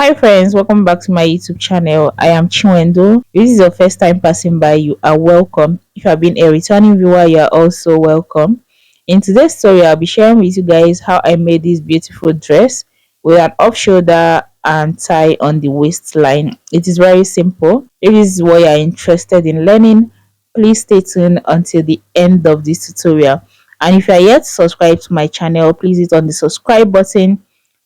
Hi friends, welcome back to my YouTube channel. I am Chinwendo. If this is your first time passing by, you are welcome. If you have been a returning viewer, you are also welcome. In today's story, I'll be sharing with you guys how I made this beautiful dress with an off shoulder and tie on the waistline. It is very simple. If this is what you are interested in learning, please stay tuned until the end of this tutorial. And if you are yet subscribed to my channel, please hit on the subscribe button,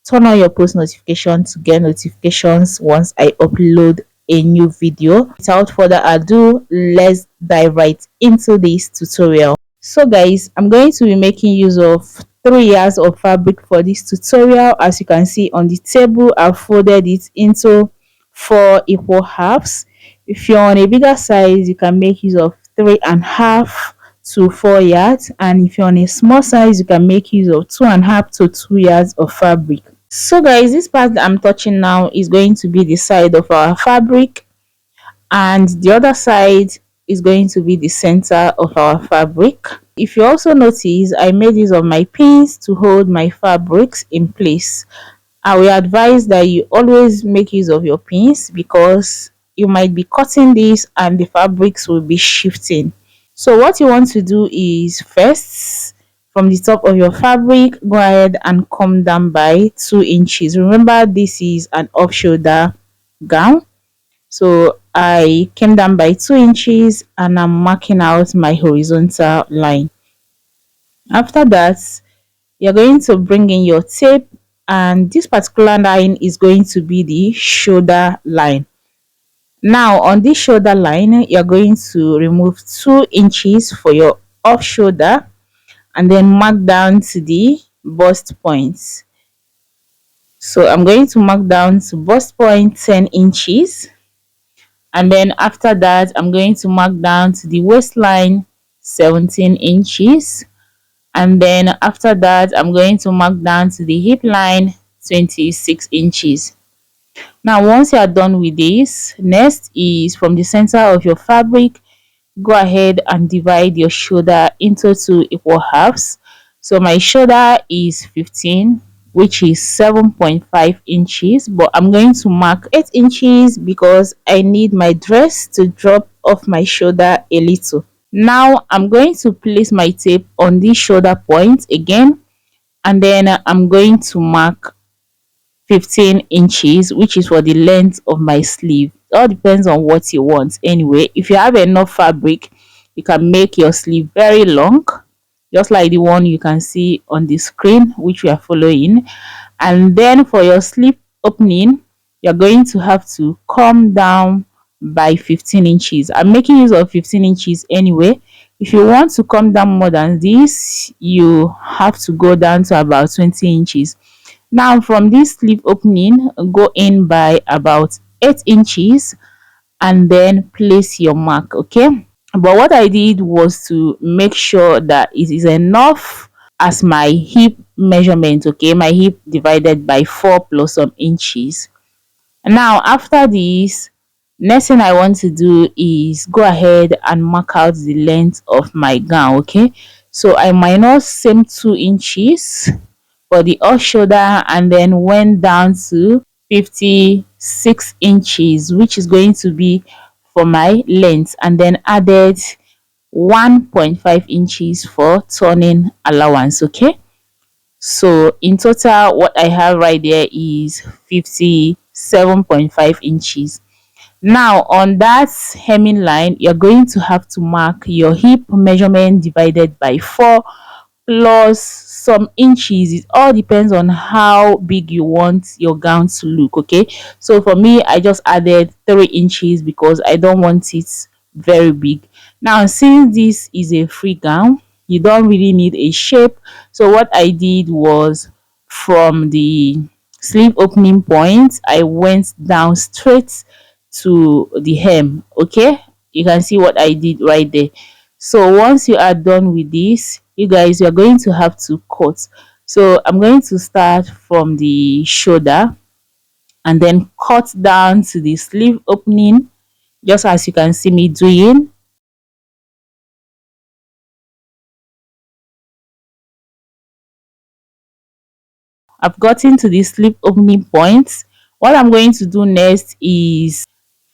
turn on your post notification to get notifications once I upload a new video. Without further ado, let's dive right into this tutorial. So guys, I'm going to be making use of 3 yards of fabric for this tutorial. As you can see on the table, I've folded it into 4 equal halves. If you're on a bigger size, you can make use of 3.5 to 4 yards, and if you're on a small size, you can make use of 2.5 to 2 yards of fabric. So guys, this part that I'm touching now is going to be the side of our fabric, and the other side is going to be the center of our fabric. If you also notice, I made use of my pins to hold my fabrics in place. I will advise that you always make use of your pins because you might be cutting this and the fabrics will be shifting. So what you want to do is first, from the top of your fabric, go ahead and come down by 2 inches. Remember, this is an off shoulder gown. So I came down by 2 inches and I'm marking out my horizontal line. After that, you're going to bring in your tape, and this particular line is going to be the shoulder line. Now on this shoulder line, you're going to remove 2 inches for your off shoulder and then mark down to the bust points. So I'm going to mark down to bust point 10 inches, and then after that I'm going to mark down to the waistline 17 inches, and then after that I'm going to mark down to the hip line 26 inches. Now once you are done with this, next is from the center of your fabric, go ahead and divide your shoulder into 2 equal halves. So my shoulder is 15, which is 7.5 inches, but I'm going to mark 8 inches because I need my dress to drop off my shoulder a little. Now I'm going to place my tape on this shoulder point again, and then I'm going to mark 15 inches, which is for the length of my sleeve. It all depends on what you want. Anyway, if you have enough fabric, you can make your sleeve very long, just like the one you can see on the screen, which we are following. And then for your sleeve opening, you're going to have to come down by 15 inches. I'm making use of 15 inches anyway. If you want to come down more than this, you have to go down to about 20 inches. Now from this sleeve opening, go in by about 8 inches and then place your mark. Okay, but what I did was to make sure that it is enough as my hip measurement. Okay, my hip divided by 4 plus some inches. Now after this, next thing I want to do is go ahead and mark out the length of my gown. Okay, so I minus same 2 inches for the off shoulder and then went down to 56 inches, which is going to be for my length, and then added 1.5 inches for turning allowance. Okay, so in total what I have right there is 57.5 inches. Now on that hemming line, you're going to have to mark your hip measurement divided by 4 plus some inches. It all depends on how big you want your gown to look. Okay, so for me I just added 3 inches because I don't want it very big. Now since this is a free gown, you don't really need a shape. So what I did was, from the sleeve opening point, I went down straight to the hem. Okay, you can see what I did right there. So once you are done with this, you guys, you're going to have to cut. So I'm going to start from the shoulder and then cut down to the sleeve opening, just as you can see me doing. I've gotten to the sleeve opening point. What I'm going to do next is,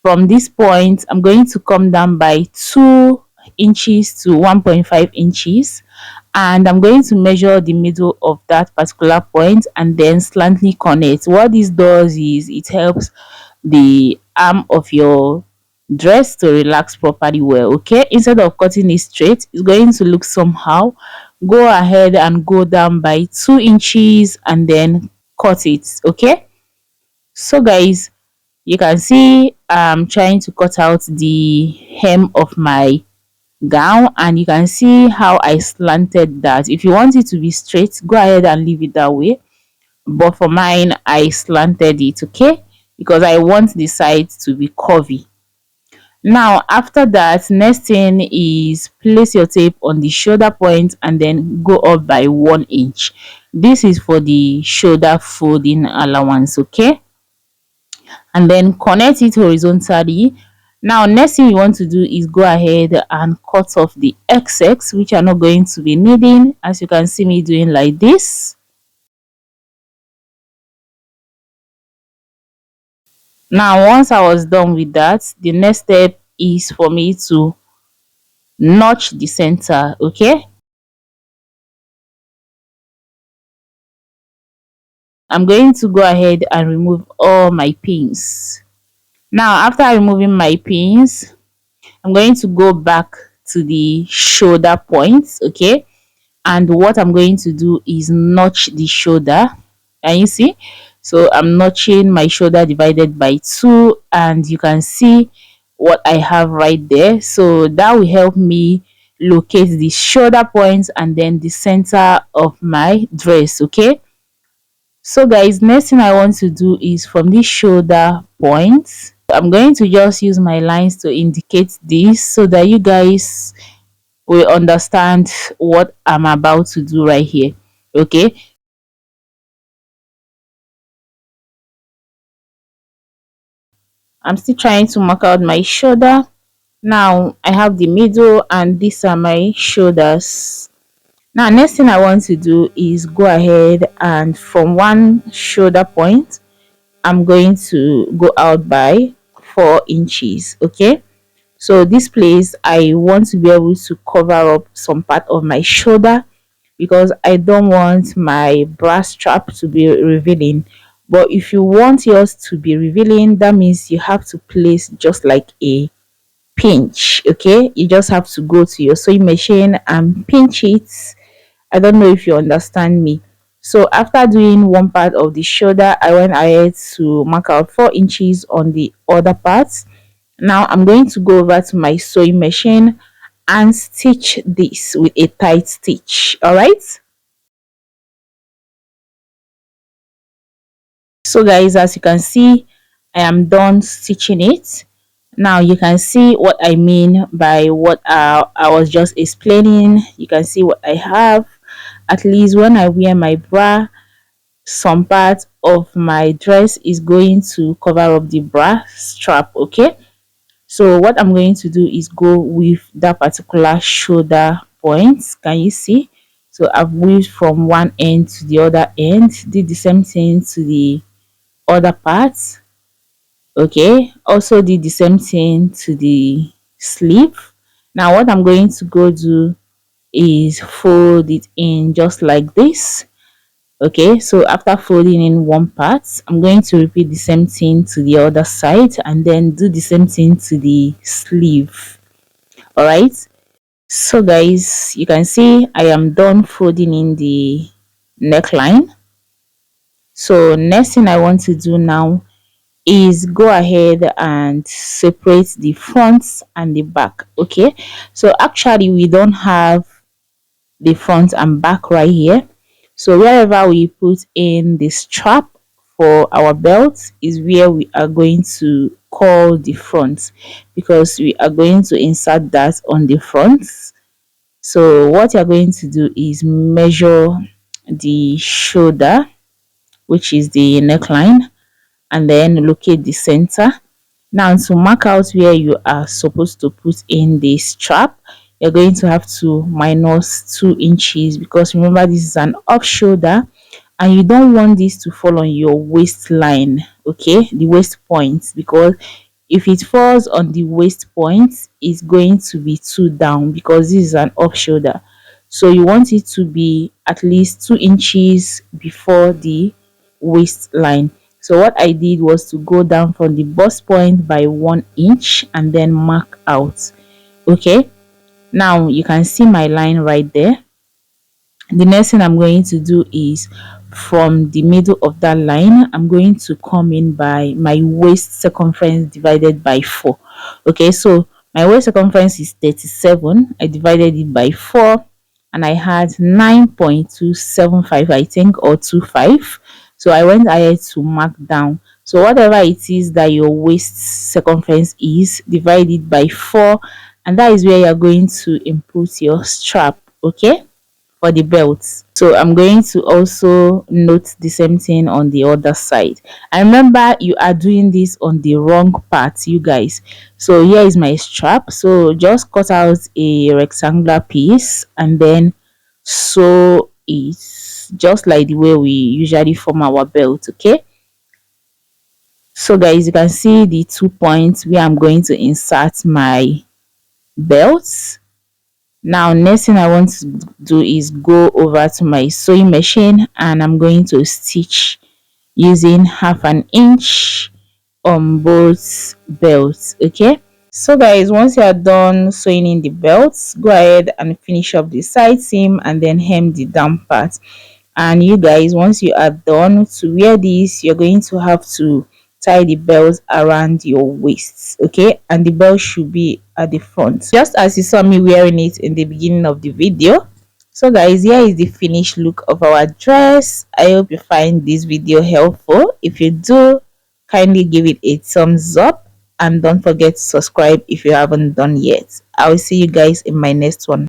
from this point I'm going to come down by 2 inches to 1.5 inches, and I'm going to measure the middle of that particular point and then slightly connect. What this does is it helps the arm of your dress to relax properly well. Okay, instead of cutting it straight, it's going to look somehow. Go ahead and go down by 2 inches and then cut it. Okay, so guys, you can see I'm trying to cut out the hem of my gown, and you can see how I slanted that. If you want it to be straight, go ahead and leave it that way, but for mine I slanted it. Okay, because I want the sides to be curvy. Now after that, next thing is place your tape on the shoulder point and then go up by 1 inch. This is for the shoulder folding allowance. Okay, and then connect it horizontally. Now next thing you want to do is go ahead and cut off the excess, which are not going to be needing, as you can see me doing like this. Now once I was done with that, the next step is for me to notch the center. Okay, I'm going to go ahead and remove all my pins. Now after removing my pins, I'm going to go back to the shoulder points. Okay, and what I'm going to do is notch the shoulder. Can you see? So I'm notching my shoulder divided by 2, and you can see what I have right there. So that will help me locate the shoulder points and then the center of my dress. Okay, so guys, next thing I want to do is from this shoulder point, I'm going to just use my lines to indicate this so that you guys will understand what I'm about to do right here. Okay, I'm still trying to mark out my shoulder. Now I have the middle and these are my shoulders. Now next thing I want to do is go ahead and from one shoulder point I'm going to go out by 4 inches. Okay, so this place I want to be able to cover up some part of my shoulder because I don't want my bra strap to be revealing. But if you want yours to be revealing, that means you have to place just like a pinch. Okay, you just have to go to your sewing machine and pinch it. I don't know if you understand me. So after doing one part of the shoulder, I went ahead to mark out 4 inches on the other parts. Now I'm going to go over to my sewing machine and stitch this with a tight stitch. All right, so guys, as you can see, I am done stitching it. Now you can see what I mean by what I was just explaining. You can see what I have. At least when I wear my bra, some part of my dress is going to cover up the bra strap. Okay, so what I'm going to do is go with that particular shoulder point. Can you see? So I've weaved from one end to the other end, did the same thing to the other parts. Okay, also did the same thing to the sleeve. Now what I'm going to go do is fold it in just like this. Okay, so after folding in one part, I'm going to repeat the same thing to the other side and then do the same thing to the sleeve. All right, so guys, you can see I am done folding in the neckline. So next thing I want to do now is go ahead and separate the front and the back. Okay, so actually we don't have the front and back right here, so wherever we put in the strap for our belt is where we are going to call the front, because we are going to insert that on the front. So what you're going to do is measure the shoulder, which is the neckline, and then locate the center. Now to mark out where you are supposed to put in the strap, you're going to have to minus 2 inches, because remember this is an off shoulder and you don't want this to fall on your waistline, okay, the waist point, because if it falls on the waist point, it's going to be too down because this is an off shoulder. So you want it to be at least 2 inches before the waistline. So what I did was to go down from the bust point by 1 inch and then mark out. Okay, now you can see my line right there. The next thing I'm going to do is, from the middle of that line, I'm going to come in by my waist circumference divided by 4. Okay, so my waist circumference is 37. I divided it by 4 and I had 9.275, I think, or 25. So I went ahead to mark down. So whatever it is that your waist circumference is, divide it by 4, and that is where you're going to input your strap. Okay, for the belt. So I'm going to also note the same thing on the other side. And remember, you are doing this on the wrong part, you guys. So here is my strap. So just cut out a rectangular piece and then sew it just like the way we usually form our belt. Okay, so guys, you can see the 2 points where I'm going to insert my belt. Now next thing I want to do is go over to my sewing machine and I'm going to stitch using 1/2 inch on both belts. Okay, so guys, once you are done sewing in the belts, go ahead and finish up the side seam and then hem the down part. And you guys, once you are done to wear this, you're going to have to tie the belt around your waist. Okay, and the belt should be at the front, just as you saw me wearing it in the beginning of the video. So guys, here is the finished look of our dress. I hope you find this video helpful. If you do, kindly give it a thumbs up and don't forget to subscribe if you haven't done yet. I will see you guys in my next one.